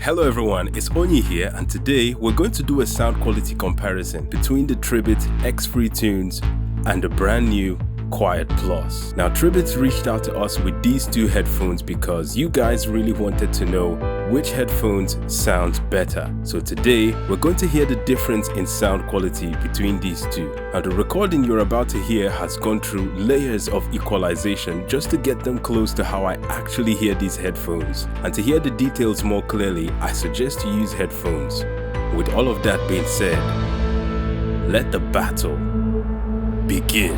Hello everyone, it's Onyi here, and today we're going to do a sound quality comparison between the Tribit Xfree tunes and the brand new Quiet Plus. Now Tribit reached out to us with these two headphones because you guys really wanted to know which headphones sound better. So today we're going to hear the difference in sound quality between these two. Now the recording you're about to hear has gone through layers of equalization just to get them close to how I actually hear these headphones. And to hear the details more clearly, I suggest you use headphones. With all of that being said, let the battle begin.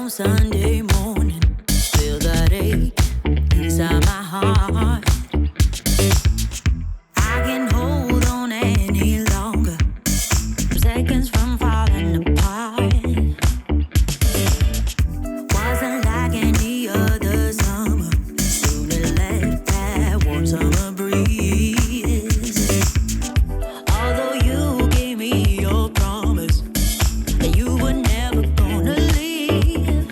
Sunday morning, feel that ache inside my heart. I can't hold on any longer. I'm seconds from falling apart. Wasn't like any other summer. Soon it left that warm summer breeze. Although you gave me your promise that you were never gonna leave.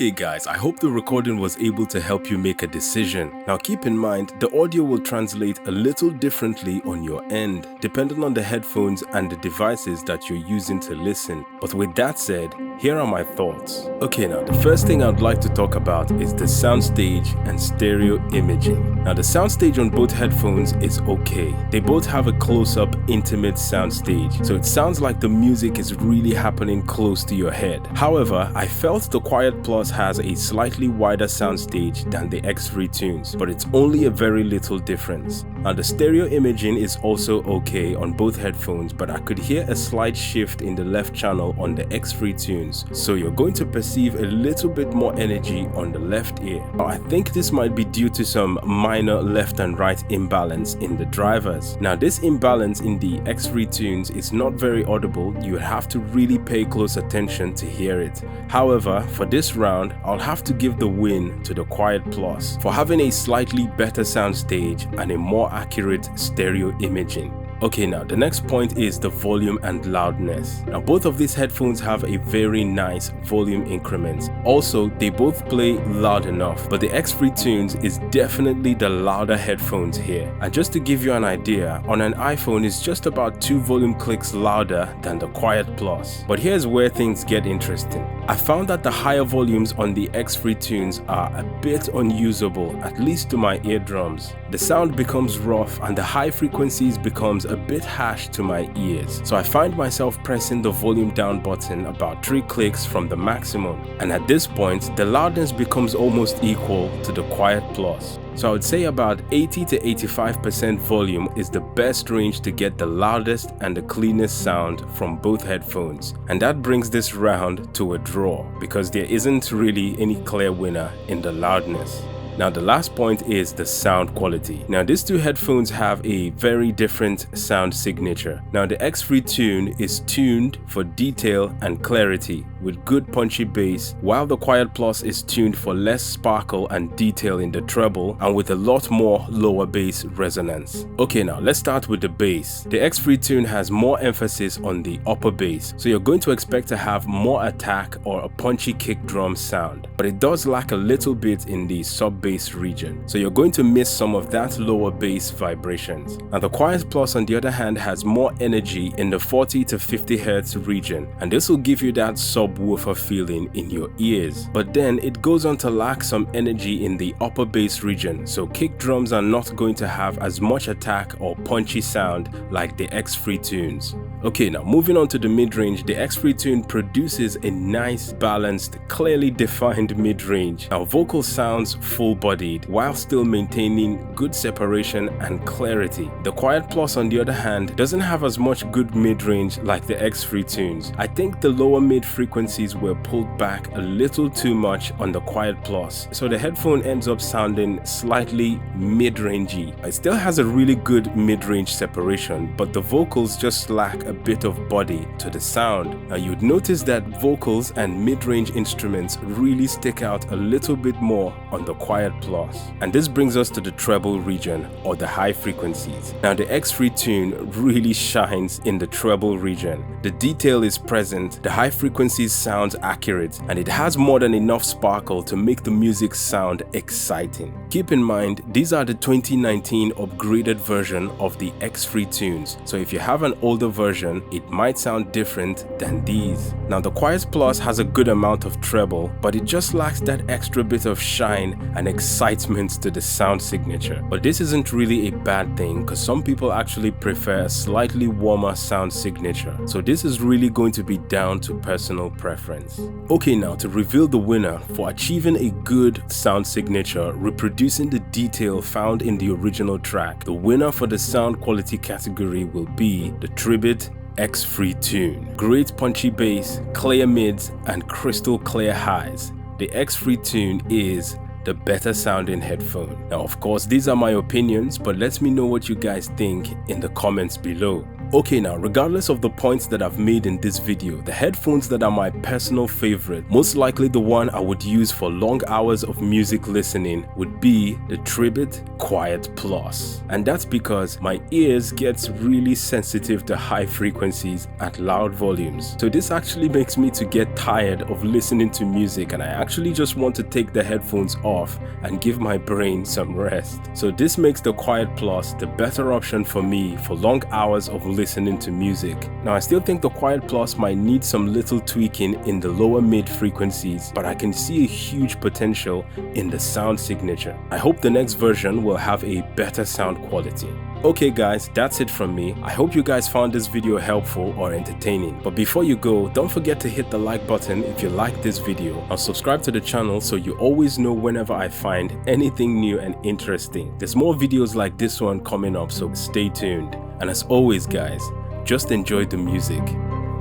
Okay guys, I hope the recording was able to help you make a decision. Now keep in mind, the audio will translate a little differently on your end, depending on the headphones and the devices that you're using to listen. But with that said, here are my thoughts. Okay, now the first thing I'd like to talk about is the soundstage and stereo imaging. Now the soundstage on both headphones is okay. They both have a close-up, intimate soundstage, so it sounds like the music is really happening close to your head. However, I felt the Quiet Plus has a slightly wider soundstage than the Xfree tunes, but it's only a very little difference. Now the stereo imaging is also okay on both headphones, but I could hear a slight shift in the left channel on the Xfree tunes, so you're going to perceive a little bit more energy on the left ear. Now I think this might be due to some minor left and right imbalance in the drivers. Now this imbalance in the Xfree tunes is not very audible. You have to really pay close attention to hear it. However, for this round, I'll have to give the win to the Quiet Plus for having a slightly better soundstage and a more accurate stereo imaging. Okay, now the next point is the volume and loudness. Now both of these headphones have a very nice volume increment. Also, they both play loud enough, but the Xfree tunes is definitely the louder headphones here. And just to give you an idea, on an iPhone it's just about 2 volume clicks louder than the Quiet Plus. But here's where things get interesting. I found that the higher volumes on the Xfree tunes are a bit unusable, at least to my eardrums. The sound becomes rough and the high frequencies becomes a bit harsh to my ears, so I find myself pressing the volume down button about 3 clicks from the maximum, and at this point the loudness becomes almost equal to the Quiet Plus. So I would say about 80 to 85% volume is the best range to get the loudest and the cleanest sound from both headphones, and that brings this round to a draw because there isn't really any clear winner in the loudness. Now the last point is the sound quality. Now these two headphones have a very different sound signature. Now the Xfree tune is tuned for detail and clarity with good punchy bass, while the Quiet Plus is tuned for less sparkle and detail in the treble and with a lot more lower bass resonance. Okay, now let's start with the bass. The Xfree tune has more emphasis on the upper bass, so you're going to expect to have more attack or a punchy kick drum sound, but it does lack a little bit in the sub bass region, so you're going to miss some of that lower bass vibrations. Now the Quiet Plus on the other hand has more energy in the 40 to 50 Hz region, and this will give you that subwoofer feeling in your ears, but then it goes on to lack some energy in the upper bass region, so kick drums are not going to have as much attack or punchy sound like the Xfree tunes. Okay, now moving on to the mid-range, the Xfree tune produces a nice, balanced, clearly defined mid-range. Now vocal sounds full-bodied while still maintaining good separation and clarity. The Quiet Plus on the other hand doesn't have as much good mid-range like the Xfree tunes. I think the lower mid frequencies were pulled back a little too much on the Quiet Plus, so the headphone ends up sounding slightly mid-rangey. It still has a really good mid-range separation, but the vocals just lack a bit of body to the sound. Now you'd notice that vocals and mid-range instruments really stick out a little bit more on the Quiet Plus. And this brings us to the treble region or the high frequencies. Now the Xfree tune really shines in the treble region. The detail is present, the high frequencies sounds accurate, and it has more than enough sparkle to make the music sound exciting. Keep in mind, these are the 2019 upgraded version of the Xfree tunes, so if you have an older version, it might sound different than these. Now the Quiet Plus has a good amount of treble, but it just lacks that extra bit of shine and excitement to the sound signature. But this isn't really a bad thing because some people actually prefer a slightly warmer sound signature, so this is really going to be down to personal preference. Okay, now to reveal the winner for achieving a good sound signature, reproducing the detail found in the original track, the winner for the sound quality category will be the Tribit Xfree tune. Great punchy bass, clear mids, and crystal clear highs. The Xfree tune is the better sounding headphone. Now of course these are my opinions, but let me know what you guys think in the comments below. Okay, now regardless of the points that I've made in this video, the headphones that are my personal favorite, most likely the one I would use for long hours of music listening, would be the Tribit Quiet Plus. And that's because my ears gets really sensitive to high frequencies at loud volumes. So this actually makes me to get tired of listening to music, and I actually just want to take the headphones off and give my brain some rest. So this makes the Quiet Plus the better option for me for long hours of listening to music. Now I still think the Quiet Plus might need some little tweaking in the lower mid frequencies, but I can see a huge potential in the sound signature. I hope the next version will have a better sound quality. Okay guys, that's it from me. I hope you guys found this video helpful or entertaining. But before you go, don't forget to hit the like button if you like this video, and subscribe to the channel so you always know whenever I find anything new and interesting. There's more videos like this one coming up, so stay tuned. And as always guys, just enjoy the music,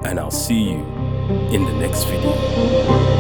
and I'll see you in the next video.